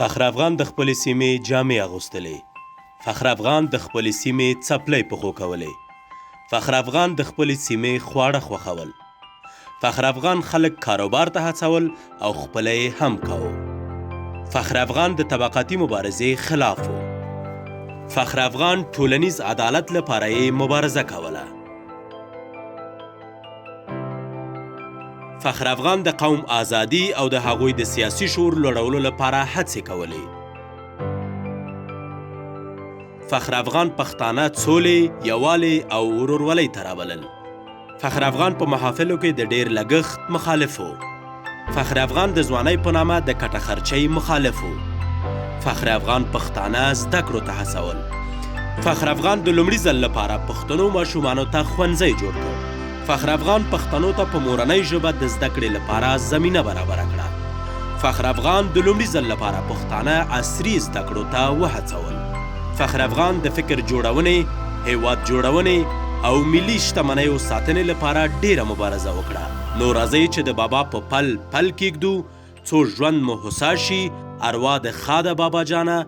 فخر افغان د خپلې سیمې جامې اغوستلې. فخر افغان د خپلې سیمې څپلۍ پښو کولې. فخر افغان د خپلې سیمې خواړه خوښول. فخر افغان خلک کاروبار ته هڅول او خپله یې هم کوو. فخر افغان د طبقاتي مبارزې خلاف و. فخر افغان ټولنیز عدالت لپاره یې مبارزه کوله. فخر افغان د قوم ازادي او د هغوی د سیاسي شعور لوړولو لپاره هڅې کولې. فخر افغان پښتانه سولې، یووالي او ورورولۍ ته رابلل. فخر افغان په محافلو کې د ډیر لګښت مخالف و. فخر افغان د ځوانۍ په نامه د کټه خرچۍ مخالف و. فخر افغان پښتانه زده کړو ته هڅول. فخر افغان د لومړي ځل لپاره پښتنو ماشومانو ته ښوونځی جوړ کړ. فخر افغان پښتنو ته په مورنۍ ژبه د زده کړې لپاره زمینه برابره کړه. فخر افغان د لومړي ځل لپاره پښتانه عصري زده کړو ته وهڅول. فخر افغان د فکر جوړونې، هیواد جوړونې او ملي شتمنیو ساتنې لپاره ډیره مبارزه وکړه. نو راځئ چې د بابا په پل پل کېږدو، څو ژوند مو هوسا شي، اروا د ښاده بابا جانه،